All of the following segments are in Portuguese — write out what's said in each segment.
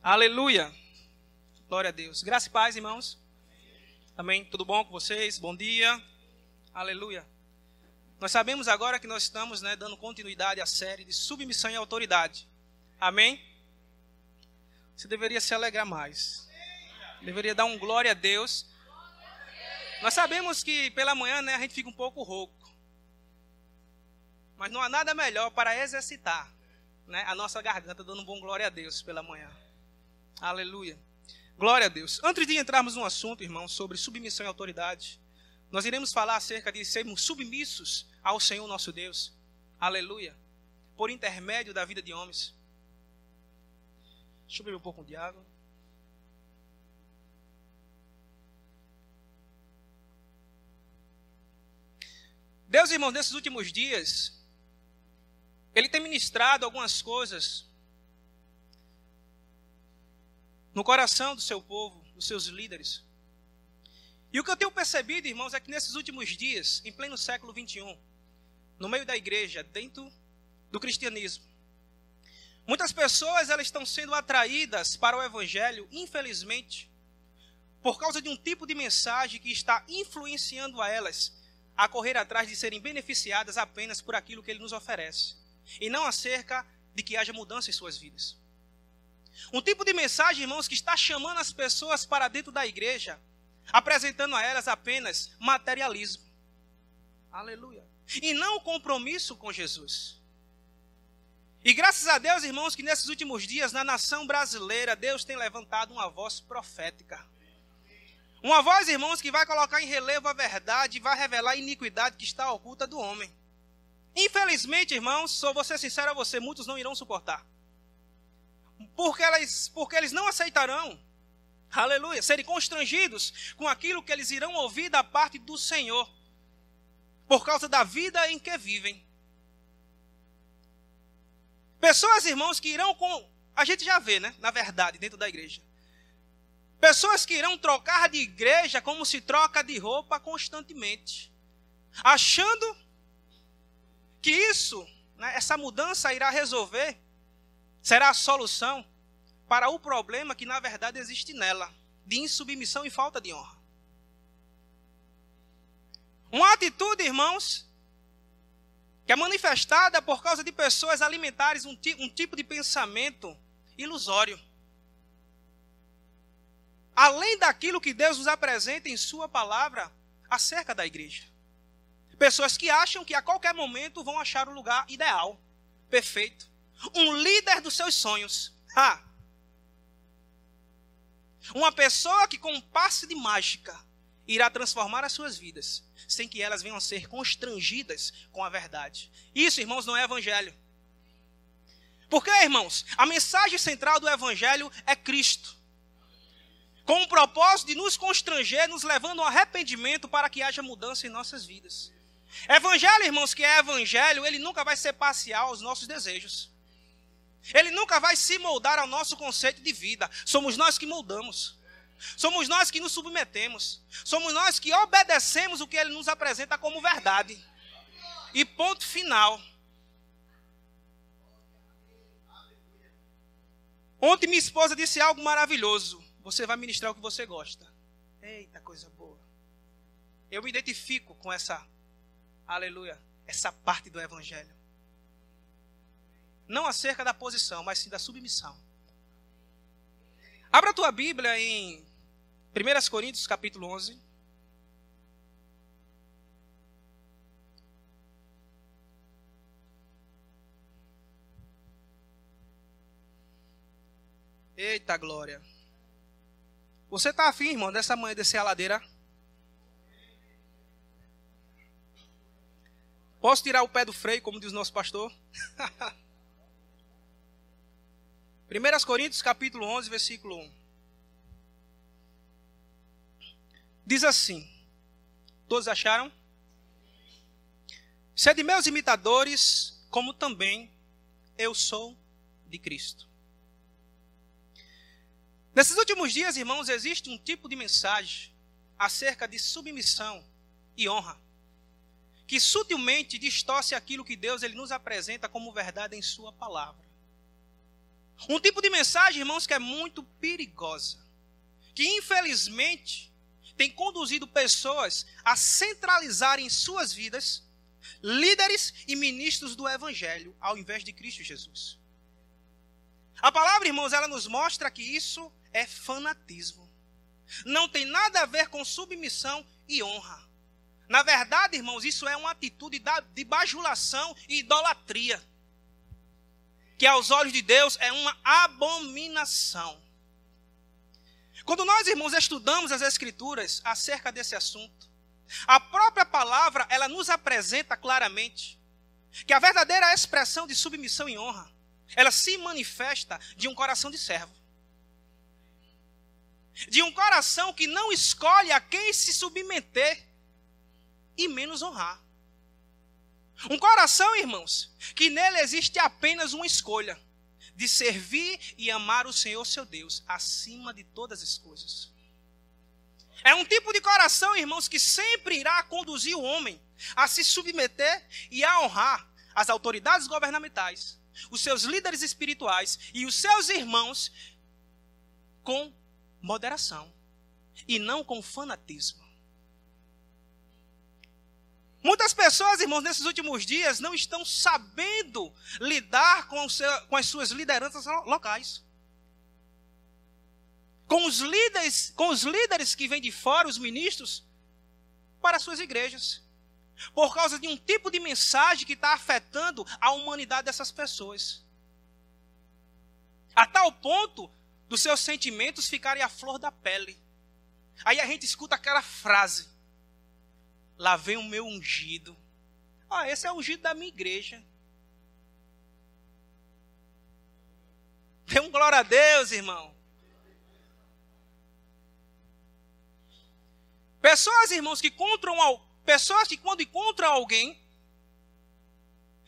Aleluia. Glória a Deus. Graça e paz, irmãos. Amém. Tudo bom com vocês? Bom dia. Aleluia. Nós sabemos agora que nós estamos dando continuidade à série de submissão e autoridade. Amém? Você deveria se alegrar mais. Deveria dar um glória a Deus. Nós sabemos que pela manhã a gente fica um pouco rouco. Mas não há nada melhor para exercitar a nossa garganta dando um bom glória a Deus pela manhã. Aleluia. Glória a Deus. Antes de entrarmos no assunto, irmãos, sobre submissão e autoridade, nós iremos falar acerca de sermos submissos ao Senhor nosso Deus. Aleluia. Por intermédio da vida de homens. Deixa eu beber um pouco de água. Deus, irmãos, nesses últimos dias, Ele tem ministrado algumas coisas no coração do seu povo, dos seus líderes. E o que eu tenho percebido, irmãos, é que nesses últimos dias, em pleno século 21, no meio da igreja, dentro do cristianismo, muitas pessoas elas estão sendo atraídas para o evangelho, infelizmente, por causa de um tipo de mensagem que está influenciando a elas a correr atrás de serem beneficiadas apenas por aquilo que ele nos oferece, e não acerca de que haja mudança em suas vidas. Um tipo de mensagem, irmãos, que está chamando as pessoas para dentro da igreja, apresentando a elas apenas materialismo. Aleluia. E não compromisso com Jesus. E graças a Deus, irmãos, que nesses últimos dias, na nação brasileira, Deus tem levantado uma voz profética. Uma voz, irmãos, que vai colocar em relevo a verdade e vai revelar a iniquidade que está oculta do homem. Infelizmente, irmãos, só vou ser sincero a você, muitos não irão suportar. Porque eles não aceitarão, aleluia, serem constrangidos com aquilo que eles irão ouvir da parte do Senhor, por causa da vida em que vivem. Pessoas, irmãos, que irão a gente já vê, na verdade, dentro da igreja. Pessoas que irão trocar de igreja como se troca de roupa constantemente, achando que isso, essa mudança irá resolver, será a solução para o problema que na verdade existe nela, de insubmissão e falta de honra. Uma atitude, irmãos, que é manifestada por causa de pessoas alimentares um tipo de pensamento ilusório. Além daquilo que Deus nos apresenta em sua palavra acerca da igreja. Pessoas que acham que a qualquer momento vão achar o lugar ideal, perfeito. Um líder dos seus sonhos. Uma pessoa que com um passe de mágica irá transformar as suas vidas, sem que elas venham a ser constrangidas com a verdade. Isso, irmãos, não é evangelho. Porque, irmãos, a mensagem central do evangelho é Cristo. Com o propósito de nos constranger, nos levando ao arrependimento para que haja mudança em nossas vidas. Evangelho, irmãos, que é evangelho, ele nunca vai ser parcial aos nossos desejos. Ele nunca vai se moldar ao nosso conceito de vida. Somos nós que moldamos. Somos nós que nos submetemos. Somos nós que obedecemos o que ele nos apresenta como verdade. E ponto final. Ontem minha esposa disse algo maravilhoso. Você vai ministrar o que você gosta. Eita, coisa boa. Eu me identifico com essa, aleluia, essa parte do evangelho. Não acerca da posição, mas sim da submissão. Abra a tua Bíblia em 1 Coríntios capítulo 11. Eita glória. Você está afim, irmão, dessa manhã descer a ladeira? Posso tirar o pé do freio, como diz o nosso pastor? 1 Coríntios capítulo 11, versículo 1. Diz assim, todos acharam? Sede meus imitadores, como também eu sou de Cristo. Nesses últimos dias, irmãos, existe um tipo de mensagem acerca de submissão e honra, que sutilmente distorce aquilo que Deus ele nos apresenta como verdade em sua palavra. Um tipo de mensagem, irmãos, que é muito perigosa. Que infelizmente tem conduzido pessoas a centralizarem em suas vidas líderes e ministros do Evangelho, ao invés de Cristo Jesus. A palavra, irmãos, ela nos mostra que isso é fanatismo. Não tem nada a ver com submissão e honra. Na verdade, irmãos, isso é uma atitude de bajulação e idolatria, que aos olhos de Deus é uma abominação. Quando nós, irmãos, estudamos as Escrituras acerca desse assunto, a própria palavra, ela nos apresenta claramente que a verdadeira expressão de submissão e honra, ela se manifesta de um coração de servo. De um coração que não escolhe a quem se submeter e menos honrar. Um coração, irmãos, que nele existe apenas uma escolha, de servir e amar o Senhor seu Deus, acima de todas as coisas. É um tipo de coração, irmãos, que sempre irá conduzir o homem a se submeter e a honrar as autoridades governamentais, os seus líderes espirituais e os seus irmãos com moderação e não com fanatismo. Muitas pessoas, irmãos, nesses últimos dias não estão sabendo lidar com as suas lideranças locais. Com os líderes que vêm de fora, os ministros, para as suas igrejas. Por causa de um tipo de mensagem que está afetando a humanidade dessas pessoas. A tal ponto dos seus sentimentos ficarem à flor da pele. Aí a gente escuta aquela frase: lá vem o meu ungido. Esse é o ungido da minha igreja. Dê um glória a Deus, irmão. Pessoas, irmãos, que quando encontram alguém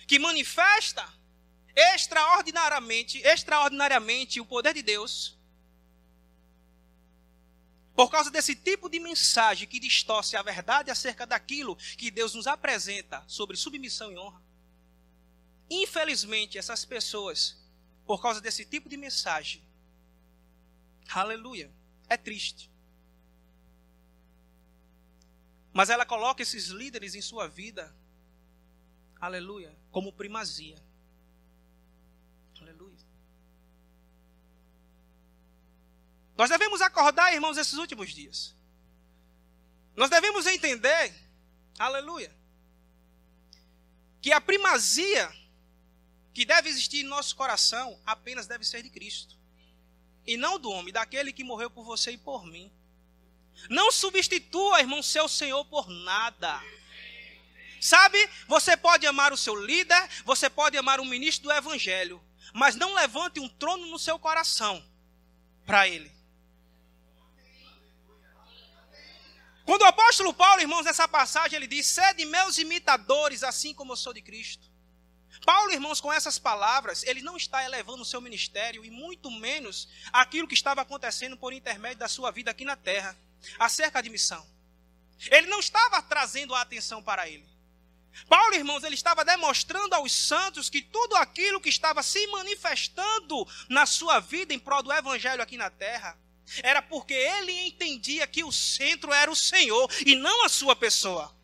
que manifesta extraordinariamente o poder de Deus, por causa desse tipo de mensagem que distorce a verdade acerca daquilo que Deus nos apresenta sobre submissão e honra, infelizmente essas pessoas, por causa desse tipo de mensagem, aleluia, é triste. Mas ela coloca esses líderes em sua vida, aleluia, como primazia. Aleluia. Nós devemos acordar, irmãos, esses últimos dias. Nós devemos entender, aleluia, que a primazia que deve existir em nosso coração apenas deve ser de Cristo. E não do homem, daquele que morreu por você e por mim. Não substitua, irmão, seu Senhor por nada. Sabe, você pode amar o seu líder, você pode amar o ministro do Evangelho, mas não levante um trono no seu coração para ele. Quando o apóstolo Paulo, irmãos, nessa passagem, ele diz: sede meus imitadores, assim como eu sou de Cristo. Paulo, irmãos, com essas palavras, ele não está elevando o seu ministério e muito menos aquilo que estava acontecendo por intermédio da sua vida aqui na terra, acerca de missão. Ele não estava trazendo a atenção para ele. Paulo, irmãos, ele estava demonstrando aos santos que tudo aquilo que estava se manifestando na sua vida em prol do evangelho aqui na terra, era porque ele entendia que o centro era o Senhor e não a sua pessoa.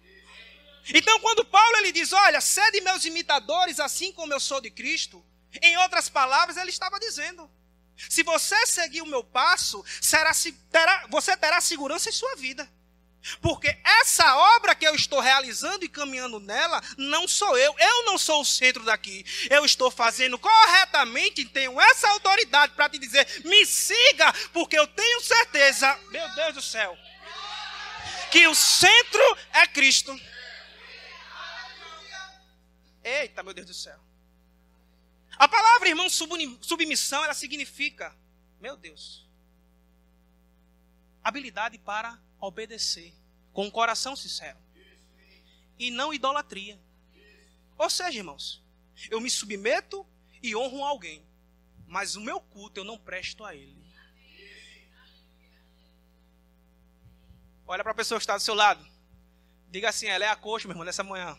Então, quando Paulo ele diz: olha, sede meus imitadores, assim como eu sou de Cristo, em outras palavras, ele estava dizendo: se você seguir o meu passo, você terá segurança em sua vida. Porque essa obra que eu estou realizando e caminhando nela, não sou eu. Eu não sou o centro daqui. Eu estou fazendo corretamente e tenho essa autoridade para te dizer: me siga, porque eu tenho certeza, meu Deus do céu, que o centro é Cristo. Eita, meu Deus do céu. A palavra, irmão, submissão, ela significa, meu Deus, habilidade para obedecer com um coração sincero e não idolatria. Ou seja, irmãos, eu me submeto e honro alguém, mas o meu culto eu não presto a ele. Olha para a pessoa que está do seu lado, diga assim: ela é a coxa, meu irmão, nessa manhã.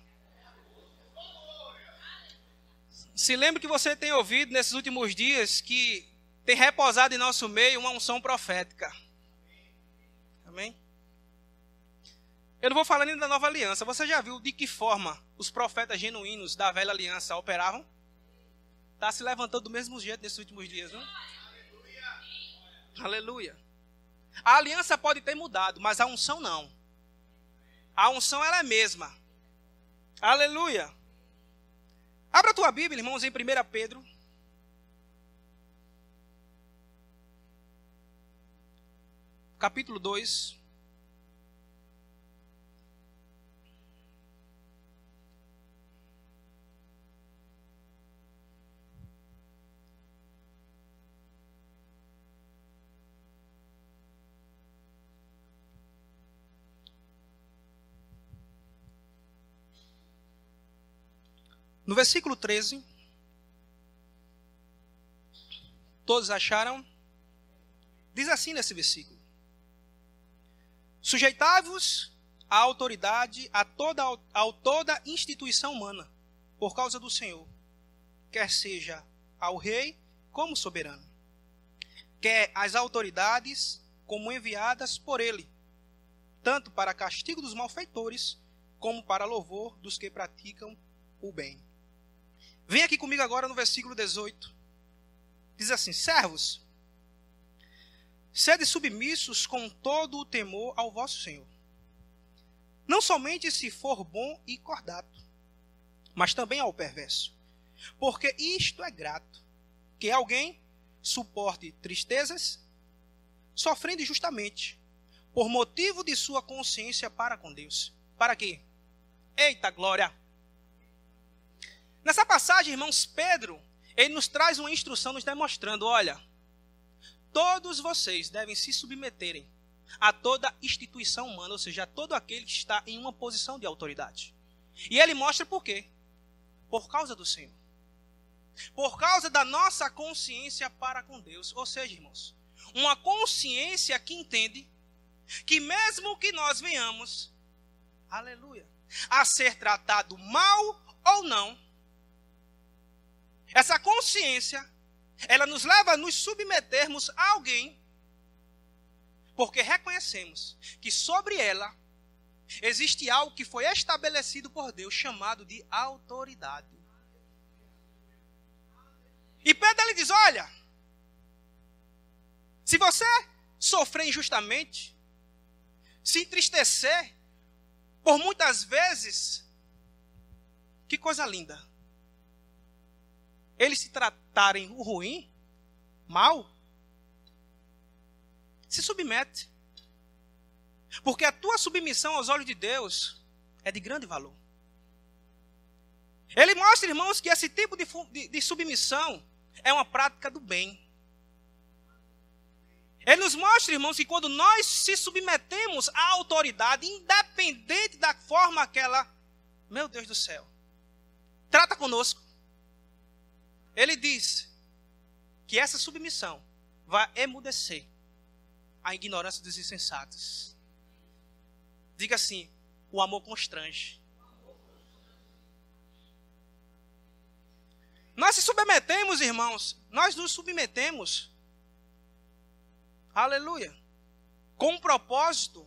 Se lembre que você tem ouvido nesses últimos dias que tem repousado em nosso meio uma unção profética. Amém? Eu não vou falar nem da nova aliança. Você já viu de que forma os profetas genuínos da velha aliança operavam? Está se levantando do mesmo jeito nesses últimos dias, não? Aleluia. Aleluia. A aliança pode ter mudado, mas a unção não. A unção ela é a mesma. Aleluia. Abra a tua Bíblia, irmãos, em 1 Pedro. Capítulo 2. No versículo 13, todos acharam? Diz assim nesse versículo: sujeitai-vos à autoridade, a toda instituição humana, por causa do Senhor, quer seja ao rei como soberano, quer as autoridades como enviadas por ele, tanto para castigo dos malfeitores, como para louvor dos que praticam o bem. Vem aqui comigo agora no versículo 18. Diz assim: servos, sede submissos com todo o temor ao vosso Senhor. Não somente se for bom e cordato, mas também ao perverso. Porque isto é grato, que alguém suporte tristezas, sofrendo injustamente, por motivo de sua consciência para com Deus. Para quê? Eita glória! Nessa passagem, irmãos, Pedro, ele nos traz uma instrução nos demonstrando, olha, todos vocês devem se submeterem a toda instituição humana, ou seja, a todo aquele que está em uma posição de autoridade. E ele mostra por quê? Por causa do Senhor. Por causa da nossa consciência para com Deus. Ou seja, irmãos, uma consciência que entende que mesmo que nós venhamos, aleluia, a ser tratado mal ou não, essa consciência, ela nos leva a nos submetermos a alguém, porque reconhecemos que sobre ela existe algo que foi estabelecido por Deus, chamado de autoridade. E Pedro ele diz, olha, se você sofrer injustamente, se entristecer, por muitas vezes, que coisa linda. Eles se tratarem o ruim, mal, se submete. Porque a tua submissão aos olhos de Deus é de grande valor. Ele mostra, irmãos, que esse tipo de submissão é uma prática do bem. Ele nos mostra, irmãos, que quando nós se submetemos à autoridade, independente da forma que ela, meu Deus do céu, trata conosco, ele diz que essa submissão vai emudecer a ignorância dos insensatos. Diga assim, o amor constrange. Nós se submetemos, irmãos, nós nos submetemos, aleluia, com o propósito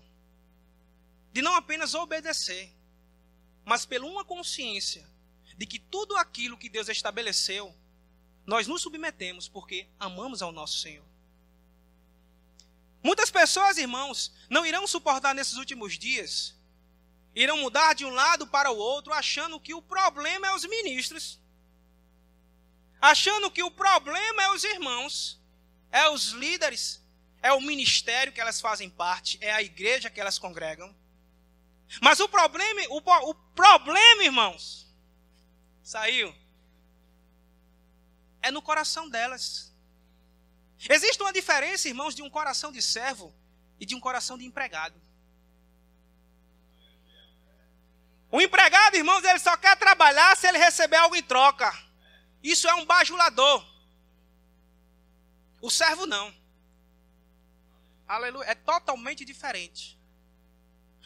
de não apenas obedecer, mas pela uma consciência de que tudo aquilo que Deus estabeleceu, nós nos submetemos porque amamos ao nosso Senhor. Muitas pessoas, irmãos, não irão suportar nesses últimos dias, irão mudar de um lado para o outro, achando que o problema é os ministros, achando que o problema é os irmãos, é os líderes, é o ministério que elas fazem parte, é a igreja que elas congregam. Mas o problema, irmãos, saiu, é no coração delas. Existe uma diferença, irmãos, de um coração de servo e de um coração de empregado. O empregado, irmãos, ele só quer trabalhar se ele receber algo em troca. Isso é um bajulador. O servo não. Aleluia. É totalmente diferente.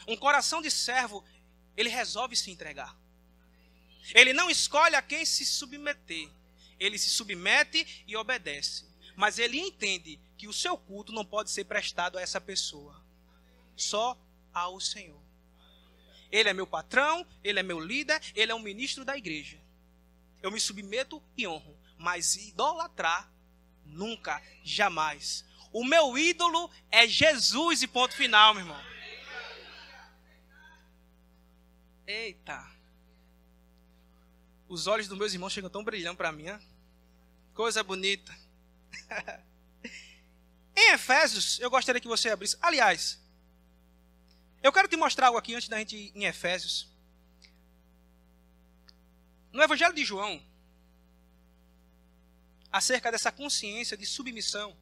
Um coração de servo, ele resolve se entregar. Ele não escolhe a quem se submeter. Ele se submete e obedece. Mas ele entende que o seu culto não pode ser prestado a essa pessoa. Só ao Senhor. Ele é meu patrão, ele é meu líder, ele é um ministro da igreja. Eu me submeto e honro. Mas idolatrar, nunca, jamais. O meu ídolo é Jesus e ponto final, meu irmão. Eita. Os olhos dos meus irmãos chegam tão brilhando para mim. Hein? Coisa bonita. Em Efésios, eu gostaria que você abrisse. Aliás, eu quero te mostrar algo aqui antes da gente ir em Efésios. No Evangelho de João, acerca dessa consciência de submissão,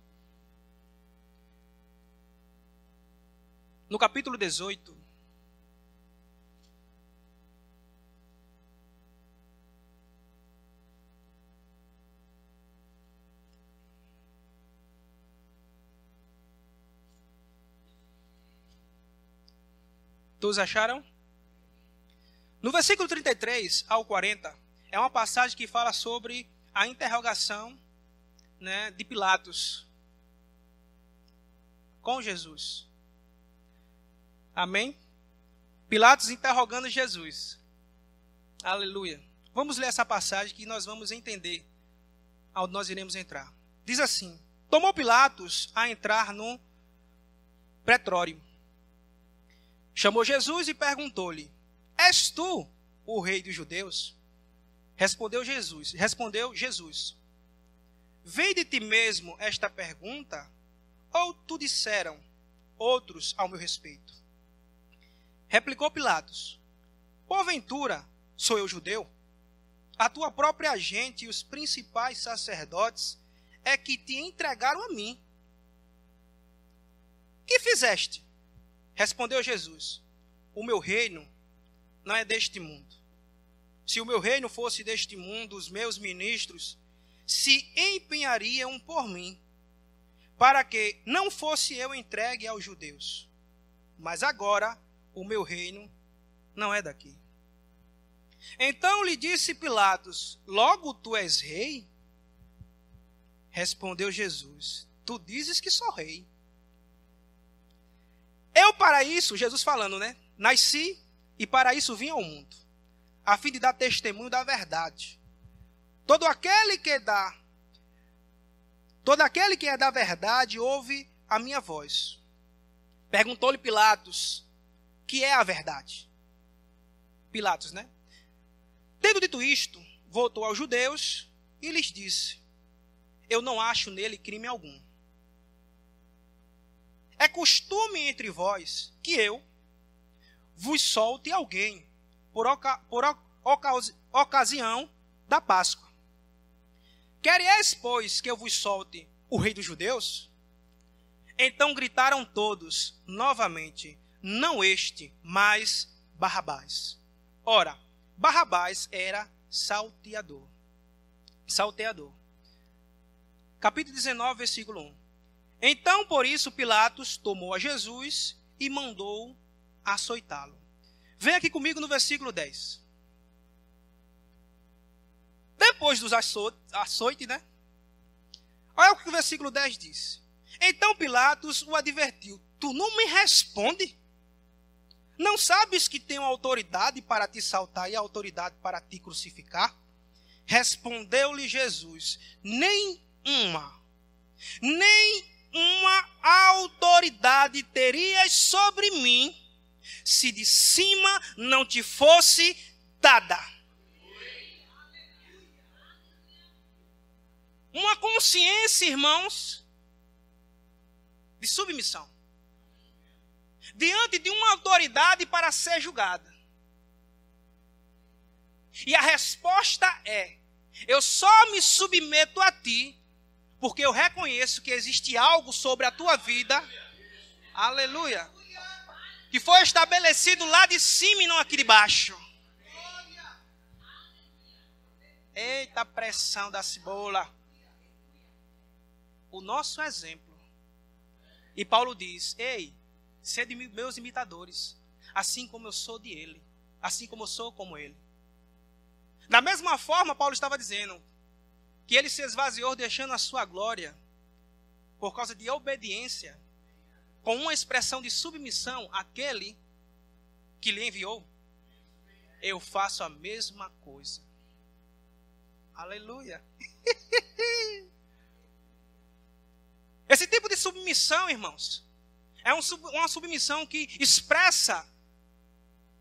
no capítulo 18, todos acharam? No versículo 33 ao 40, é uma passagem que fala sobre a interrogação, né, de Pilatos com Jesus. Amém? Pilatos interrogando Jesus. Aleluia. Vamos ler essa passagem que nós vamos entender aonde nós iremos entrar. Diz assim: tomou Pilatos a entrar no pretório. Chamou Jesus e perguntou-lhe: és tu o rei dos judeus? Respondeu Jesus: vem de ti mesmo esta pergunta, ou tu disseram outros ao meu respeito? Replicou Pilatos: porventura sou eu judeu? A tua própria gente e os principais sacerdotes é que te entregaram a mim. Que fizeste? Respondeu Jesus: o meu reino não é deste mundo. Se o meu reino fosse deste mundo, os meus ministros se empenhariam por mim, para que não fosse eu entregue aos judeus. Mas agora o meu reino não é daqui. Então lhe disse Pilatos: logo tu és rei? Respondeu Jesus: tu dizes que sou rei. Eu para isso, Jesus falando, né? Nasci e para isso vim ao mundo, a fim de dar testemunho da verdade. Todo aquele que é da verdade ouve a minha voz. Perguntou-lhe Pilatos: que é a verdade? Pilatos, né? Tendo dito isto, voltou aos judeus e lhes disse: eu não acho nele crime algum. É costume entre vós que eu vos solte alguém por ocasião da Páscoa. Quereis, pois, que eu vos solte o rei dos judeus? Então gritaram todos novamente: não este, mas Barrabás. Ora, Barrabás era salteador. Capítulo 19, versículo 1. Então, por isso, Pilatos tomou a Jesus e mandou açoitá-lo. Vem aqui comigo no versículo 10. Depois dos açoites, né? Olha o que o versículo 10 diz. Então Pilatos o advertiu: tu não me responde? Não sabes que tenho autoridade para te saltar e autoridade para te crucificar? Respondeu-lhe Jesus: nenhuma autoridade terias sobre mim, se de cima não te fosse dada. Uma consciência, irmãos, de submissão. Diante de uma autoridade para ser julgada. E a resposta é: eu só me submeto a ti porque eu reconheço que existe algo sobre a tua vida, aleluia, que foi estabelecido lá de cima e não aqui de baixo. Eita pressão da cebola. O nosso exemplo. E Paulo diz: ei, sede meus imitadores, assim como eu sou de ele, assim como eu sou como ele. Da mesma forma, Paulo estava dizendo que ele se esvaziou deixando a sua glória por causa de obediência, com uma expressão de submissão àquele que lhe enviou. Eu faço a mesma coisa. Aleluia. Esse tipo de submissão, irmãos, é uma submissão que expressa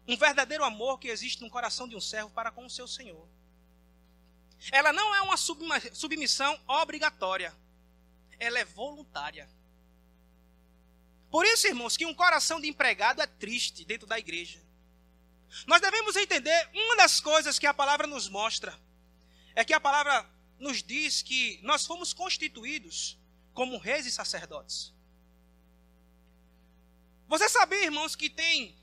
um verdadeiro amor que existe no coração de um servo para com o seu Senhor. Ela não é uma submissão obrigatória. Ela é voluntária. Por isso, irmãos, que um coração de empregado é triste dentro da igreja. Nós devemos entender, uma das coisas que a palavra nos mostra, é que a palavra nos diz que nós fomos constituídos como reis e sacerdotes. Você sabia, irmãos, que tem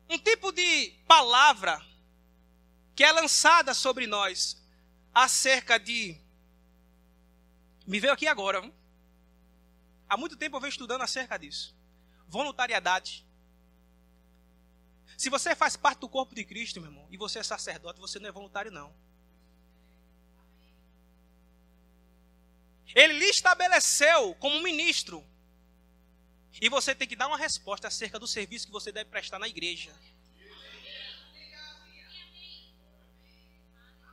um tipo de palavra que é lançada sobre nós acerca de... Me veio aqui agora. Há muito tempo eu venho estudando acerca disso. Voluntariedade. Se você faz parte do corpo de Cristo, meu irmão, e você é sacerdote, você não é voluntário, não. Ele lhe estabeleceu como ministro. E você tem que dar uma resposta acerca do serviço que você deve prestar na igreja.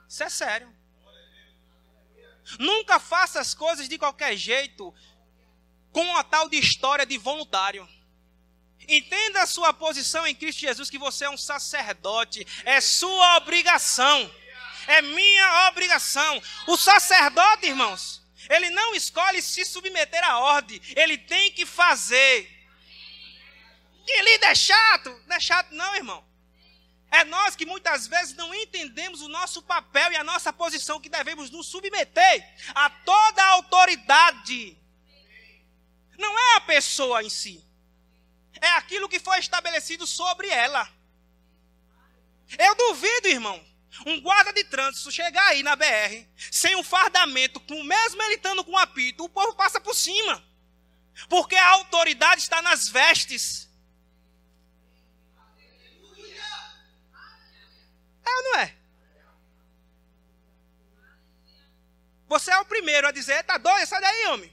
Isso é sério. Nunca faça as coisas de qualquer jeito, com uma tal de história de voluntário. Entenda a sua posição em Cristo Jesus, que você é um sacerdote. É sua obrigação. É minha obrigação. O sacerdote, irmãos, ele não escolhe se submeter à ordem. Ele tem que fazer. Que líder é chato? Não é chato não, irmão. É nós que muitas vezes não entendemos o nosso papel e a nossa posição, que devemos nos submeter a toda a autoridade. Não é a pessoa em si. É aquilo que foi estabelecido sobre ela. Eu duvido, irmão, um guarda de trânsito chegar aí na BR, sem um fardamento, mesmo ele estando com um apito, o povo passa por cima. Porque a autoridade está nas vestes. É ou não é? Você é o primeiro a dizer, tá doido, sai daí, homem.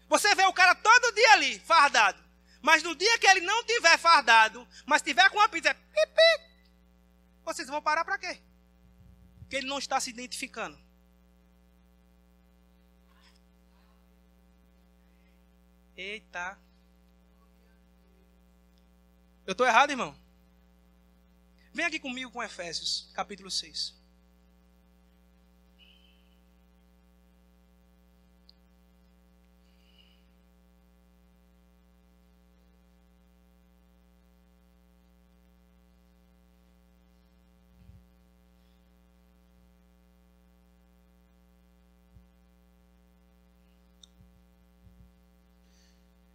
Você vê o cara todo dia ali, fardado. Mas no dia que ele não tiver fardado, mas tiver com uma pizza, vocês vão parar para quê? Porque ele não está se identificando. Eita. Eu estou errado, irmão? Vem aqui comigo com Efésios, capítulo 6.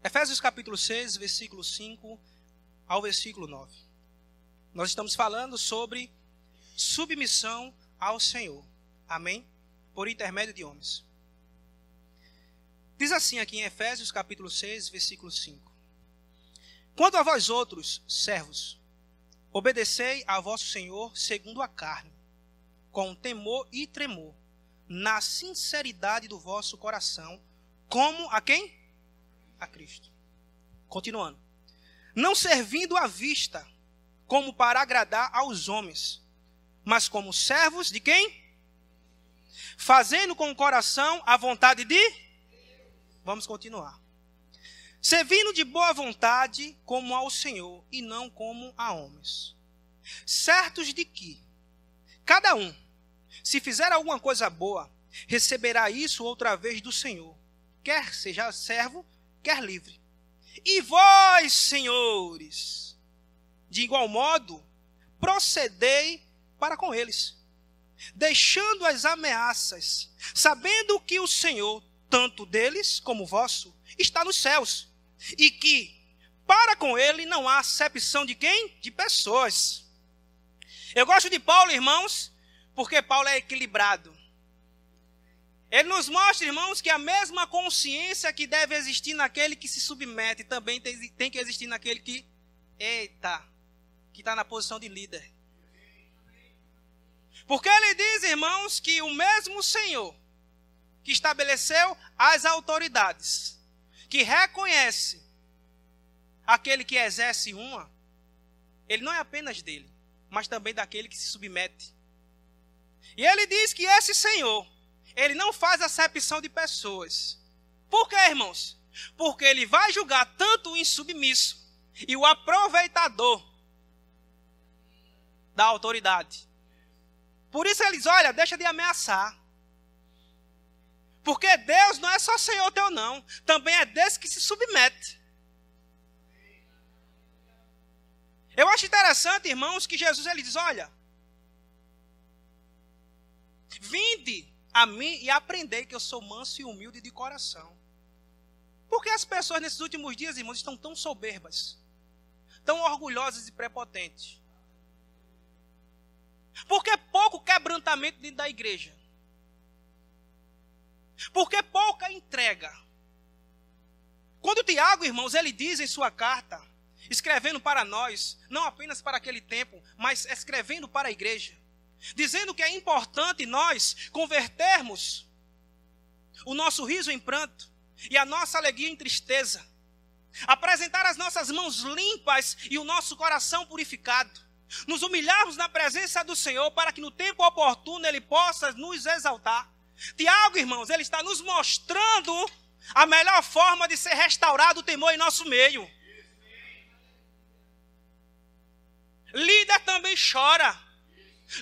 Efésios capítulo 6, versículo 5 ao versículo 9. Nós estamos falando sobre submissão ao Senhor. Amém? Por intermédio de homens. Diz assim aqui em Efésios capítulo 6, versículo 5. Quanto a vós outros, servos, obedecei a vosso Senhor segundo a carne, com temor e tremor, na sinceridade do vosso coração, como a quem? A Cristo. Continuando. Não servindo à vista, como para agradar aos homens, mas como servos de quem? Fazendo com o coração a vontade de? Vamos continuar. Servindo de boa vontade como ao Senhor e não como a homens. Certos de que cada um, se fizer alguma coisa boa, receberá isso outra vez do Senhor, quer seja servo, quer livre. E vós, senhores, de igual modo, procedei para com eles, deixando as ameaças, sabendo que o Senhor, tanto deles como vosso, está nos céus, e que para com ele não há acepção de quem? De pessoas. Eu gosto de Paulo, irmãos, porque Paulo é equilibrado. Ele nos mostra, irmãos, que a mesma consciência que deve existir naquele que se submete, também tem que existir naquele que que está na posição de líder. Porque ele diz, irmãos, que o mesmo Senhor que estabeleceu as autoridades, que reconhece aquele que exerce uma, ele não é apenas dele, mas também daquele que se submete. E ele diz que esse Senhor, ele não faz acepção de pessoas. Por quê, irmãos? Porque ele vai julgar tanto o insubmisso e o aproveitador da autoridade. Por isso ele diz, olha, deixa de ameaçar. Porque Deus não é só Senhor teu não, também é desse que se submete. Eu acho interessante, irmãos, que Jesus ele diz, olha, vinde a mim e aprendei que eu sou manso e humilde de coração. Porque as pessoas nesses últimos dias, irmãos, estão tão soberbas, tão orgulhosas e prepotentes. Porque pouco quebrantamento dentro da igreja. Porque pouca entrega. Quando Tiago, irmãos, ele diz em sua carta, escrevendo para nós, não apenas para aquele tempo, mas escrevendo para a igreja, dizendo que é importante nós convertermos o nosso riso em pranto e a nossa alegria em tristeza, apresentar as nossas mãos limpas e o nosso coração purificado, nos humilharmos na presença do Senhor para que no tempo oportuno Ele possa nos exaltar. Tiago, irmãos, ele está nos mostrando a melhor forma de ser restaurado o temor em nosso meio. Líder também chora.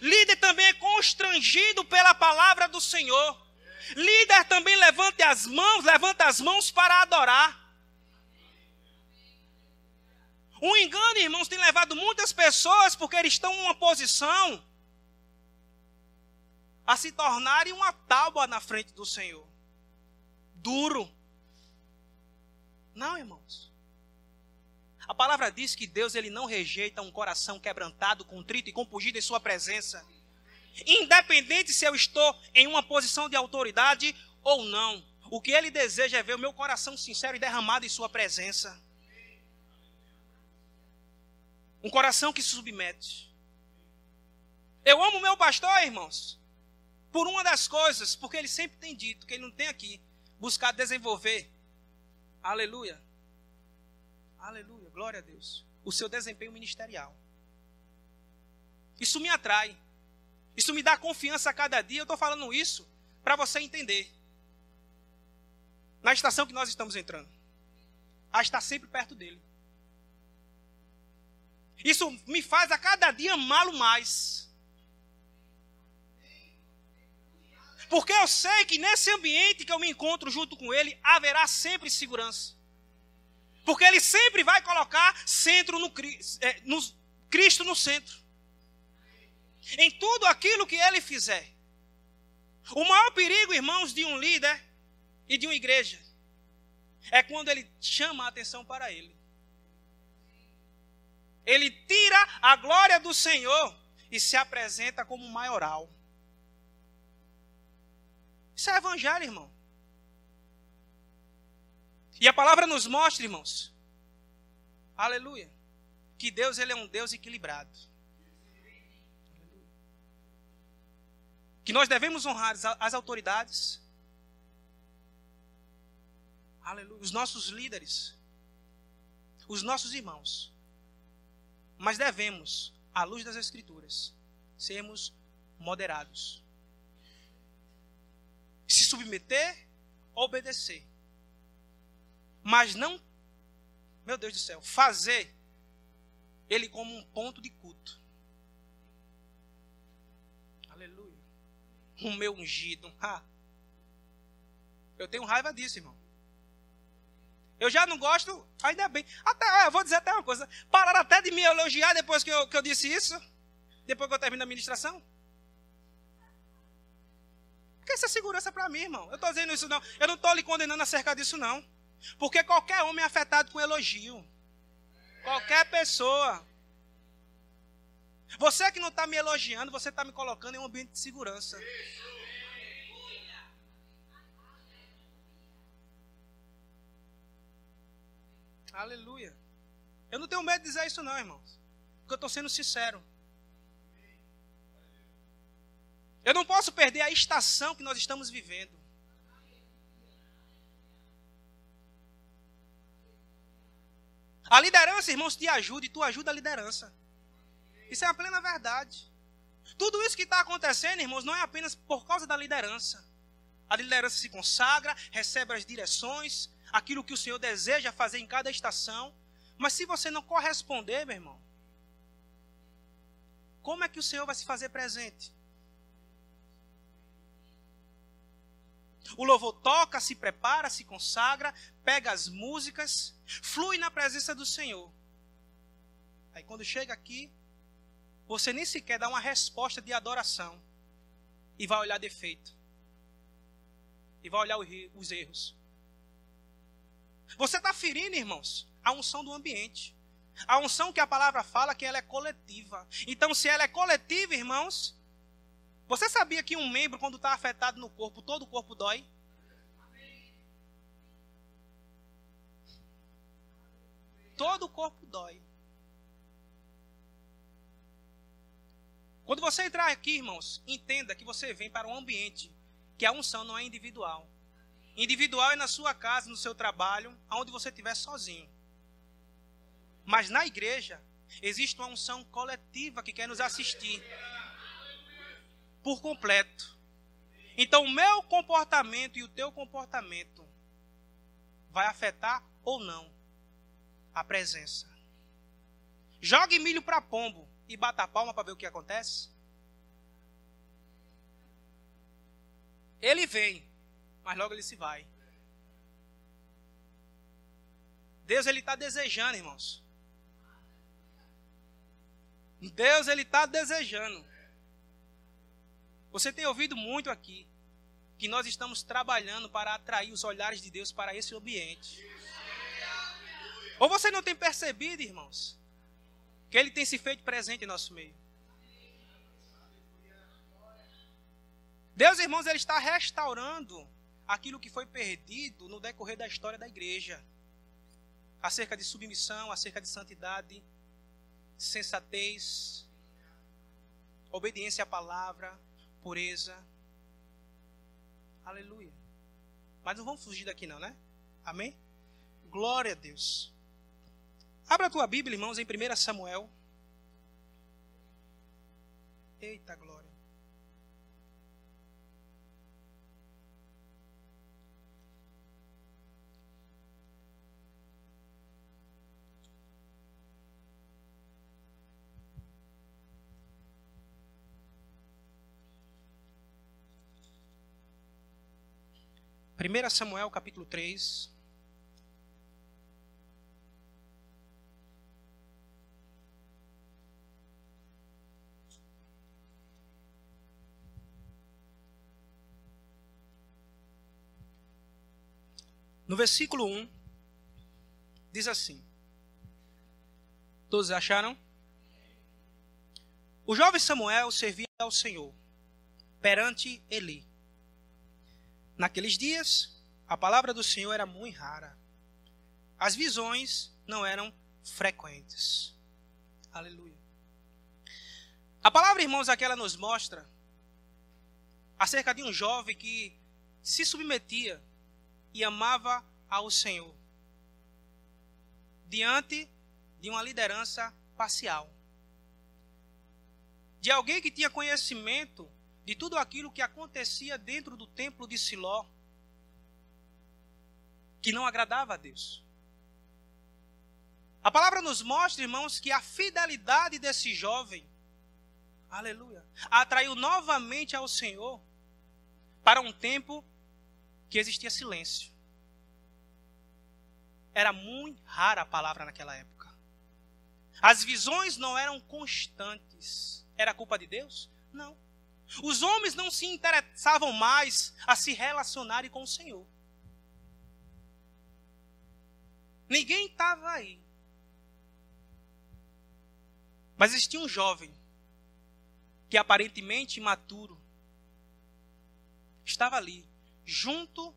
Líder também é constrangido pela palavra do Senhor. Líder também levanta as mãos para adorar. O engano, irmãos, tem levado muitas pessoas, porque eles estão em uma posição, a se tornarem uma tábua na frente do Senhor. Duro. Não, irmãos. A palavra diz que Deus ele não rejeita um coração quebrantado, contrito e compungido em sua presença. Independente se eu estou em uma posição de autoridade ou não. O que ele deseja é ver o meu coração sincero e derramado em sua presença. Um coração que se submete. Eu amo meu pastor, irmãos, por uma das coisas, porque ele sempre tem dito que ele não tem aqui buscado desenvolver, aleluia, aleluia, glória a Deus, o seu desempenho ministerial. Isso me atrai, isso me dá confiança a cada dia. Eu estou falando isso para você entender. Na estação que nós estamos entrando, a estar sempre perto dele. Isso me faz a cada dia amá-lo mais. Porque eu sei que nesse ambiente que eu me encontro junto com ele, haverá sempre segurança. Porque ele sempre vai colocar Cristo no centro. Em tudo aquilo que ele fizer. O maior perigo, irmãos, de um líder e de uma igreja é quando ele chama a atenção para ele. Ele tira a glória do Senhor e se apresenta como um maioral. Isso é evangelho, irmão. E a palavra nos mostra, irmãos, aleluia, que Deus ele é um Deus equilibrado. Que nós devemos honrar as autoridades, aleluia, os nossos líderes, os nossos irmãos. Mas devemos, à luz das Escrituras, sermos moderados. Se submeter, obedecer. Mas não, meu Deus do céu, fazer ele como um ponto de culto. Aleluia. O meu ungido. Eu tenho raiva disso, irmão. Eu já não gosto, ainda bem. Até, eu vou dizer até uma coisa. Pararam até de me elogiar depois que eu disse isso. Depois que eu termino a ministração. Porque essa é segurança para mim, irmão. Eu estou dizendo isso não. Eu não estou lhe condenando acerca disso, não. Porque qualquer homem é afetado com elogio. Qualquer pessoa. Você que não está me elogiando, você está me colocando em um ambiente de segurança. Aleluia. Eu não tenho medo de dizer isso não, irmãos. Porque eu estou sendo sincero. Eu não posso perder a estação que nós estamos vivendo. A liderança, irmãos, te ajuda e tu ajuda a liderança. Isso é a plena verdade. Tudo isso que está acontecendo, irmãos, não é apenas por causa da liderança. A liderança se consagra, recebe as direções, aquilo que o Senhor deseja fazer em cada estação. Mas se você não corresponder, meu irmão, como é que o Senhor vai se fazer presente? O louvor toca, se prepara, se consagra, pega as músicas, flui na presença do Senhor. Aí quando chega aqui, você nem sequer dá uma resposta de adoração. E vai olhar defeito. E vai olhar os erros. Você está ferindo, irmãos, a unção do ambiente. A unção que a palavra fala que ela é coletiva. Então, se ela é coletiva, irmãos, você sabia que um membro, quando está afetado no corpo, todo o corpo dói? Todo o corpo dói. Quando você entrar aqui, irmãos, entenda que você vem para um ambiente que a unção não é individual. Individual é na sua casa, no seu trabalho, aonde você estiver sozinho. Mas na igreja, existe uma unção coletiva que quer nos assistir. Por completo. Então o meu comportamento e o teu comportamento vai afetar ou não a presença. Jogue milho para pombo e bata a palma para ver o que acontece. Ele vem, mas logo ele se vai. Deus, ele está desejando, irmãos. Deus, ele está desejando. Você tem ouvido muito aqui que nós estamos trabalhando para atrair os olhares de Deus para esse ambiente. Ou você não tem percebido, irmãos, que ele tem se feito presente em nosso meio? Deus, irmãos, ele está restaurando aquilo que foi perdido no decorrer da história da igreja. Acerca de submissão, acerca de santidade, sensatez, obediência à palavra, pureza. Aleluia. Mas não vamos fugir daqui não, né? Amém? Glória a Deus. Abra a tua Bíblia, irmãos, em 1 Samuel. Eita glória. Primeira Samuel, capítulo 3. No versículo 1, diz assim. Todos acharam? O jovem Samuel servia ao Senhor perante Eli. Naqueles dias, a palavra do Senhor era muito rara. As visões não eram frequentes. Aleluia. A palavra, irmãos, aqui ela nos mostra acerca de um jovem que se submetia e amava ao Senhor diante de uma liderança parcial. De alguém que tinha conhecimento de tudo aquilo que acontecia dentro do templo de Siló, que não agradava a Deus. A palavra nos mostra, irmãos, que a fidelidade desse jovem, aleluia, atraiu novamente ao Senhor para um tempo que existia silêncio. Era muito rara a palavra naquela época. As visões não eram constantes. Era culpa de Deus? Não. Os homens não se interessavam mais a se relacionarem com o Senhor. Ninguém estava aí. Mas existia um jovem que aparentemente imaturo estava ali, junto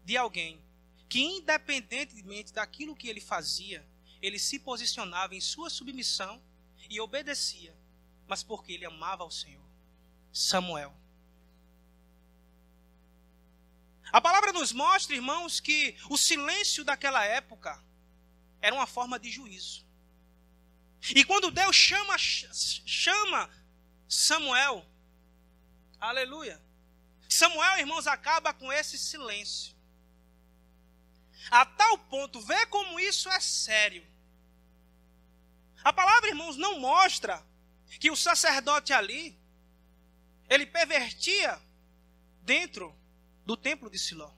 de alguém que, independentemente daquilo que ele fazia, ele se posicionava em sua submissão e obedecia, mas porque ele amava ao Senhor. Samuel. A palavra nos mostra, irmãos, que o silêncio daquela época era uma forma de juízo. E quando Deus chama Samuel, aleluia, Samuel, irmãos, acaba com esse silêncio. A tal ponto, vê como isso é sério. A palavra, irmãos, não mostra que o sacerdote ali, ele pervertia dentro do templo de Siló.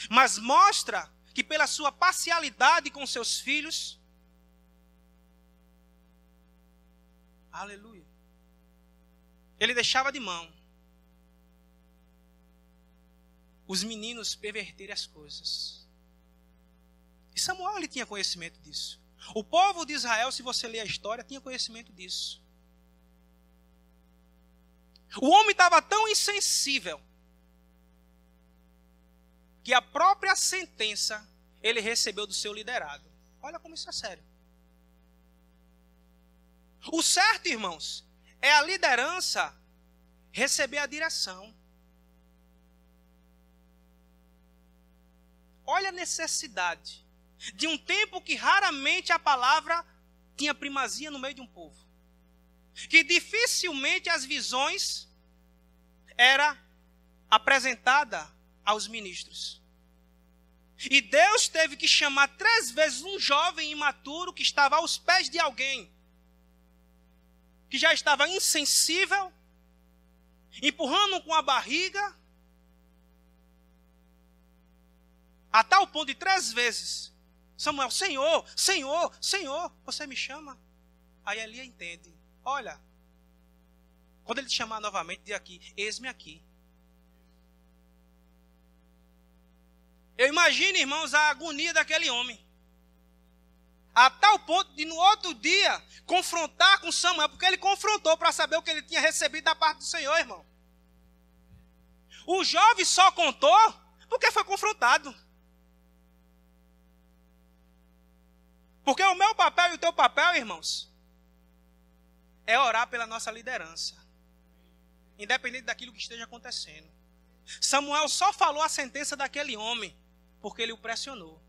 Mas mostra que pela sua parcialidade com seus filhos, aleluia, ele deixava de mão os meninos perverterem as coisas. E Samuel, ele tinha conhecimento disso. O povo de Israel, se você ler a história, tinha conhecimento disso. O homem estava tão insensível que a própria sentença ele recebeu do seu liderado. Olha como isso é sério. O certo, irmãos, é a liderança receber a direção. Olha a necessidade de um tempo que raramente a palavra tinha primazia no meio de um povo. Que dificilmente as visões eram apresentadas aos ministros. E Deus teve que chamar 3 vezes um jovem imaturo que estava aos pés de alguém que já estava insensível, empurrando com a barriga, a tal ponto de 3 vezes, Samuel, Senhor, Senhor, Senhor, você me chama? Aí Eli entende, olha, quando ele te chamar novamente, diz aqui, eis-me aqui. Eu imagino, irmãos, a agonia daquele homem. A tal ponto de no outro dia confrontar com Samuel, porque ele confrontou para saber o que ele tinha recebido da parte do Senhor, irmão. O jovem só contou porque foi confrontado. Porque o meu papel e o teu papel, irmãos, é orar pela nossa liderança. Independente daquilo que esteja acontecendo. Samuel só falou a sentença daquele homem porque ele o pressionou.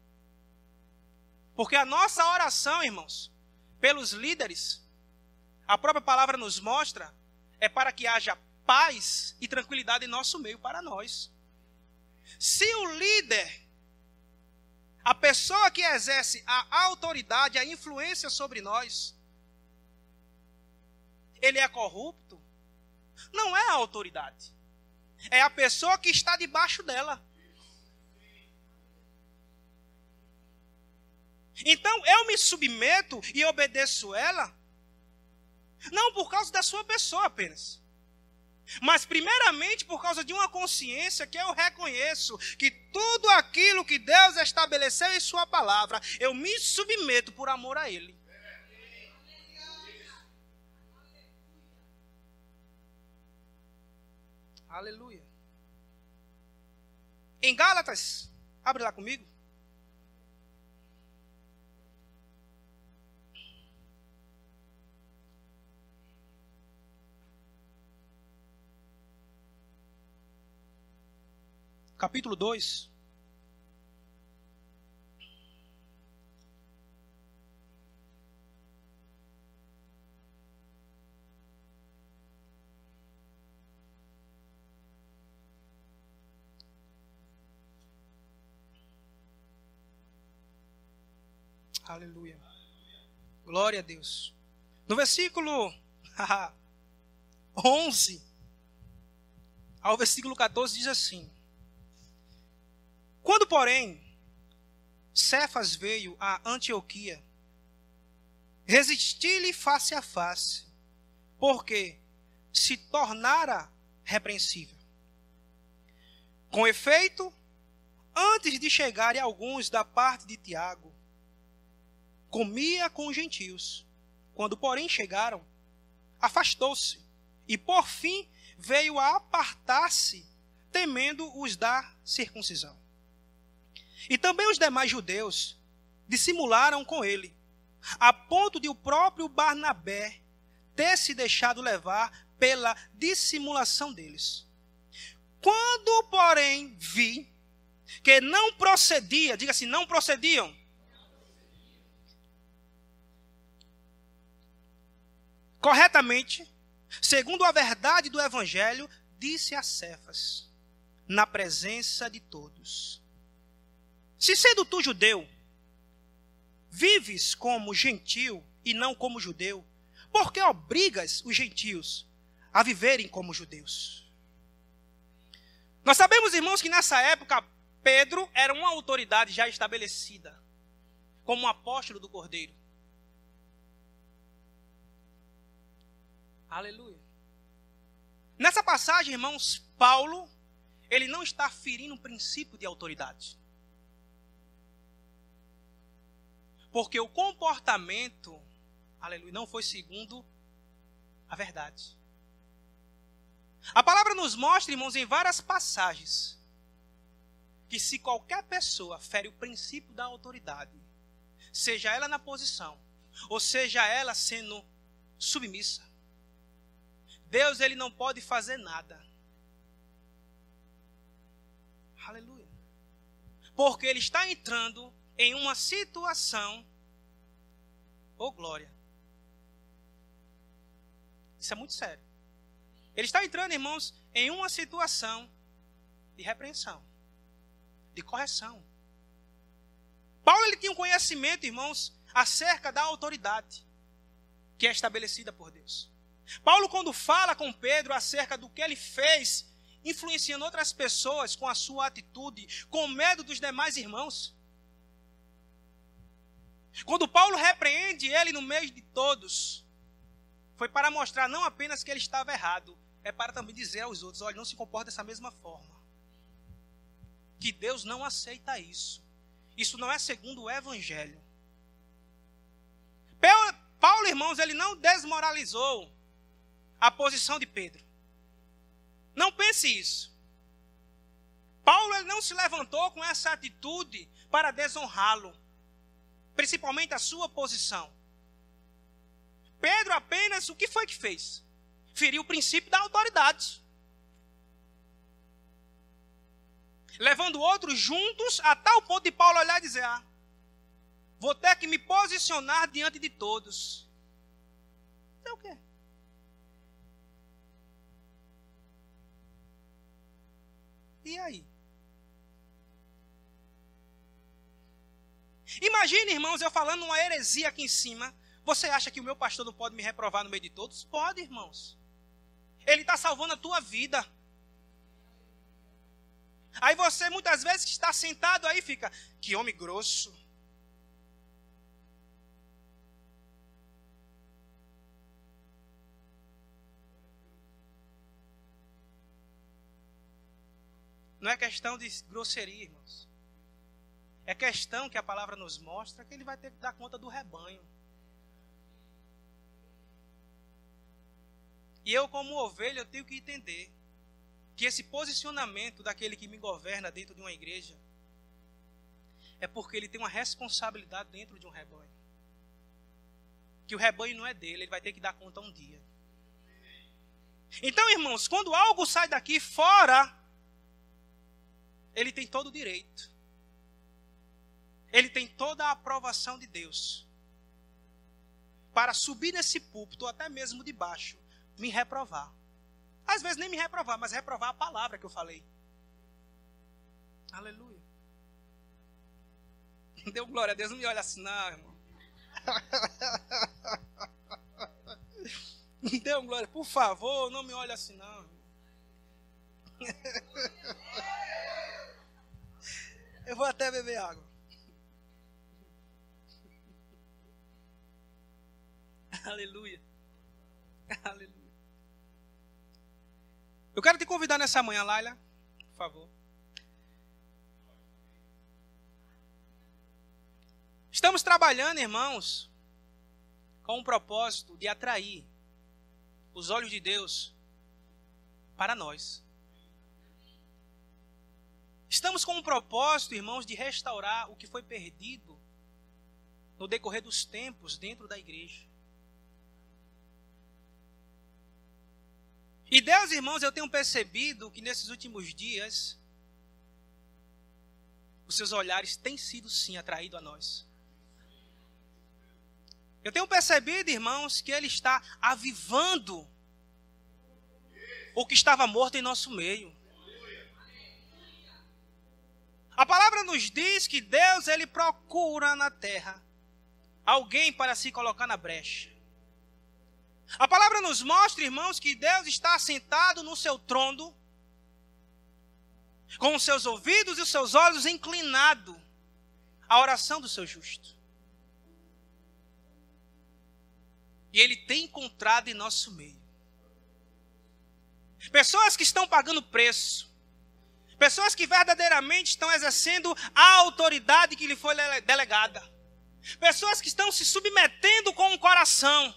Porque a nossa oração, irmãos, pelos líderes, a própria palavra nos mostra, é para que haja paz e tranquilidade em nosso meio para nós. Se o líder, a pessoa que exerce a autoridade, a influência sobre nós, ele é corrupto, não é a autoridade. É a pessoa que está debaixo dela. Então, eu me submeto e obedeço ela, não por causa da sua pessoa apenas, mas primeiramente por causa de uma consciência que eu reconheço que tudo aquilo que Deus estabeleceu em sua palavra, eu me submeto por amor a Ele. Aleluia. Em Gálatas, abre lá comigo. Capítulo 2. Aleluia. Glória a Deus. No versículo 11 ao versículo 14 diz assim: Quando, porém, Cefas veio a Antioquia, resisti-lhe face a face, porque se tornara repreensível. Com efeito, antes de chegarem alguns da parte de Tiago, comia com os gentios. Quando, porém, chegaram, afastou-se, e por fim veio a apartar-se, temendo os da circuncisão. E também os demais judeus dissimularam com ele, a ponto de o próprio Barnabé ter se deixado levar pela dissimulação deles. Quando, porém, vi que não procedia, diga assim, não procediam. Corretamente, segundo a verdade do Evangelho, disse a Cefas, na presença de todos: se sendo tu judeu, vives como gentil e não como judeu, por que obrigas os gentios a viverem como judeus? Nós sabemos, irmãos, que nessa época Pedro era uma autoridade já estabelecida, como um apóstolo do Cordeiro. Aleluia. Nessa passagem, irmãos, Paulo, ele não está ferindo um princípio de autoridade. Porque o comportamento, aleluia, não foi segundo a verdade. A palavra nos mostra, irmãos, em várias passagens, que se qualquer pessoa fere o princípio da autoridade, seja ela na posição, ou seja ela sendo submissa, Deus, ele não pode fazer nada. Aleluia. Porque ele está entrando em uma situação, oh glória. Isso é muito sério. Ele está entrando, irmãos, em uma situação de repreensão, de correção. Paulo, ele tinha um conhecimento, irmãos, acerca da autoridade que é estabelecida por Deus. Paulo, quando fala com Pedro acerca do que ele fez, influenciando outras pessoas com a sua atitude, com medo dos demais irmãos. Quando Paulo repreende ele no meio de todos, foi para mostrar não apenas que ele estava errado, é para também dizer aos outros: olha, não se comporta dessa mesma forma. Que Deus não aceita isso. Isso não é segundo o Evangelho. Paulo, irmãos, ele não desmoralizou a posição de Pedro. Não pense isso. Paulo, ele não se levantou com essa atitude para desonrá-lo, principalmente a sua posição. Pedro apenas, o que foi que fez? Feriu o princípio da autoridade, levando outros juntos a tal ponto de Paulo olhar e dizer: vou ter que me posicionar diante de todos. Então o quê? E aí? Imagine, irmãos, eu falando uma heresia aqui em cima. Você acha que o meu pastor não pode me reprovar no meio de todos? Pode, irmãos. Ele está salvando a tua vida. Aí você, muitas vezes, que está sentado aí, fica: que homem grosso. Não é questão de grosseria, irmãos. É questão que a palavra nos mostra que ele vai ter que dar conta do rebanho. E eu, como ovelha, eu tenho que entender que esse posicionamento daquele que me governa dentro de uma igreja é porque ele tem uma responsabilidade dentro de um rebanho. Que o rebanho não é dele, ele vai ter que dar conta um dia. Então, irmãos, quando algo sai daqui fora, ele tem todo o direito. Ele tem toda a aprovação de Deus para subir nesse púlpito, ou até mesmo de baixo, me reprovar. Às vezes nem me reprovar, mas reprovar a palavra que eu falei. Aleluia. Deu glória a Deus, não me olha assim não, irmão. Deu glória, por favor, não me olhe assim não, irmão. Eu vou até beber água. Aleluia. Aleluia. Eu quero te convidar nessa manhã, Laila, por favor. Estamos trabalhando, irmãos, com o propósito de atrair os olhos de Deus para nós. Estamos com um propósito, irmãos, de restaurar o que foi perdido no decorrer dos tempos dentro da igreja. E Deus, irmãos, eu tenho percebido que nesses últimos dias, os seus olhares têm sido sim atraídos a nós. Eu tenho percebido, irmãos, que Ele está avivando o que estava morto em nosso meio. A palavra nos diz que Deus, Ele procura na terra alguém para se colocar na brecha. A palavra nos mostra, irmãos, que Deus está assentado no seu trono, com os seus ouvidos e os seus olhos inclinados à oração do seu justo. E Ele tem encontrado em nosso meio pessoas que estão pagando preço, pessoas que verdadeiramente estão exercendo a autoridade que lhe foi delegada, pessoas que estão se submetendo com o coração,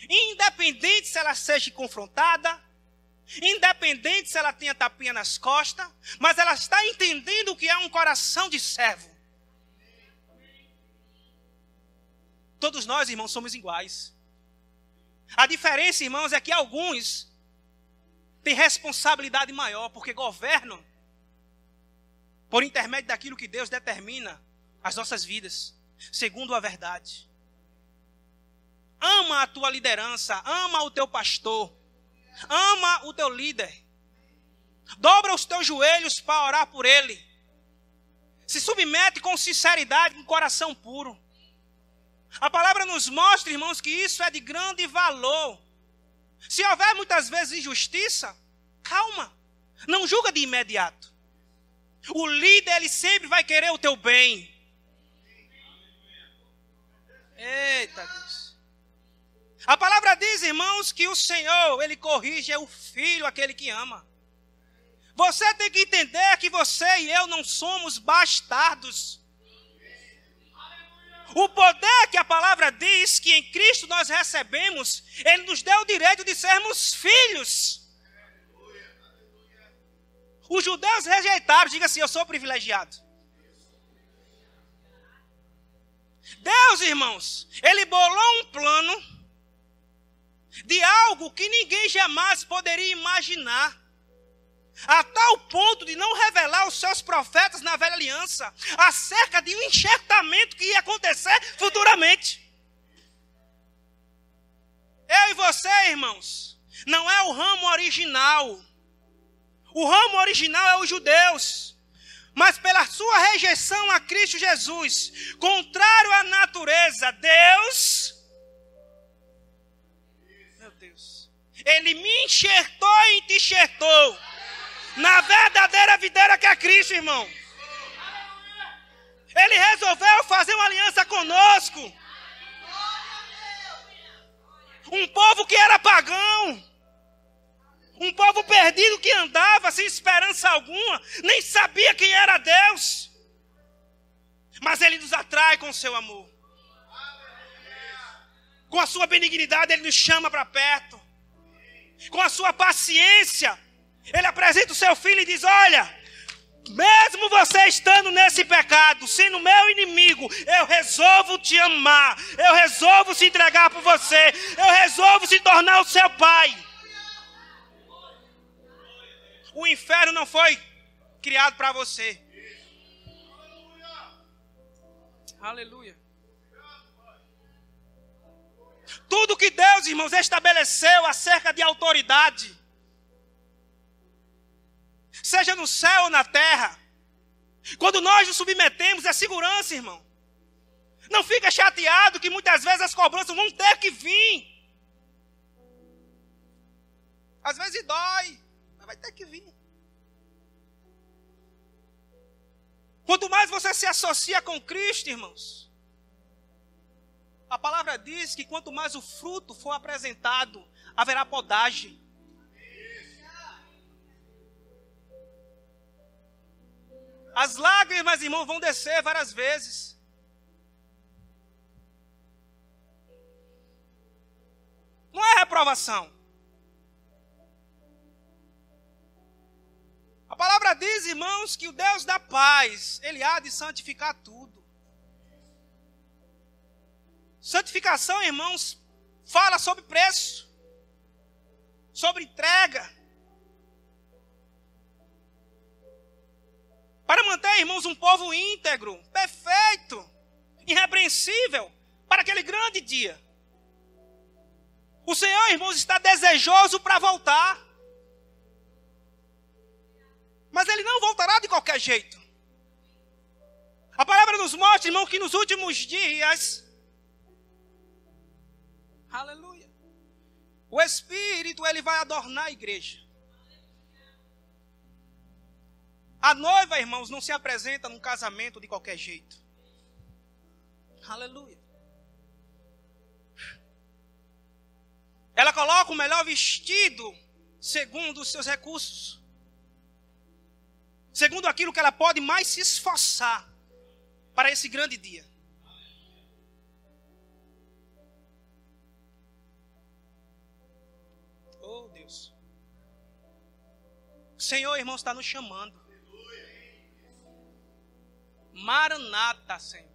independente se ela seja confrontada, independente se ela tenha tapinha nas costas, mas ela está entendendo o que é um coração de servo. Todos nós, irmãos, somos iguais. A diferença, irmãos, é que alguns têm responsabilidade maior, porque governam por intermédio daquilo que Deus determina as nossas vidas, segundo a verdade. Ama a tua liderança, ama o teu pastor, ama o teu líder. Dobra os teus joelhos para orar por ele. Se submete com sinceridade, com coração puro. A palavra nos mostra, irmãos, que isso é de grande valor. Se houver muitas vezes injustiça, calma, não julga de imediato. O líder, ele sempre vai querer o teu bem. Eita Deus. A palavra diz, irmãos, que o Senhor, Ele corrige o filho, aquele que ama. Você tem que entender que você e eu não somos bastardos. O poder que a palavra diz que em Cristo nós recebemos, Ele nos deu o direito de sermos filhos. Os judeus rejeitaram, diga assim, eu sou privilegiado. Deus, irmãos, Ele bolou um plano de algo que ninguém jamais poderia imaginar, a tal ponto de não revelar aos seus profetas na velha aliança acerca de um enxertamento que ia acontecer futuramente. Eu e você, irmãos, não é o ramo original. O ramo original é os judeus. Mas pela sua rejeição a Cristo Jesus, contrário à natureza, Deus, meu Deus, Ele me enxertou e te enxertou na verdadeira videira que é Cristo, irmão. Ele resolveu fazer uma aliança conosco. Um povo que era pagão, um povo perdido que andava sem esperança alguma, nem sabia quem era Deus. Mas Ele nos atrai com o seu amor. Com a sua benignidade Ele nos chama para perto. Com a sua paciência Ele apresenta o seu filho e diz, olha, mesmo você estando nesse pecado, sendo meu inimigo, eu resolvo te amar, eu resolvo se entregar por você, eu resolvo se tornar o seu pai. O inferno não foi criado para você. Aleluia. Tudo que Deus, irmãos, estabeleceu acerca de autoridade, seja no céu ou na terra, quando nós nos submetemos, é segurança, irmão. Não fica chateado que muitas vezes as cobranças vão ter que vir. Às vezes dói, mas vai ter que vir. Quanto mais você se associa com Cristo, irmãos, a palavra diz que quanto mais o fruto for apresentado, haverá podagem. As lágrimas, irmão, vão descer várias vezes. Não é reprovação. A palavra diz, irmãos, que o Deus da paz, Ele há de santificar tudo. Santificação, irmãos, fala sobre preço, sobre entrega. Para manter, irmãos, um povo íntegro, perfeito, irrepreensível, para aquele grande dia. O Senhor, irmãos, está desejoso para voltar. Mas Ele não voltará de qualquer jeito. A palavra nos mostra, irmão, que nos últimos dias, aleluia, o Espírito, Ele vai adornar a igreja. A noiva, irmãos, não se apresenta num casamento de qualquer jeito. Aleluia. Ela coloca o melhor vestido segundo os seus recursos. Segundo aquilo que ela pode mais se esforçar para esse grande dia. Oh, Deus. O Senhor, irmãos, está nos chamando. Maranata, Senhor.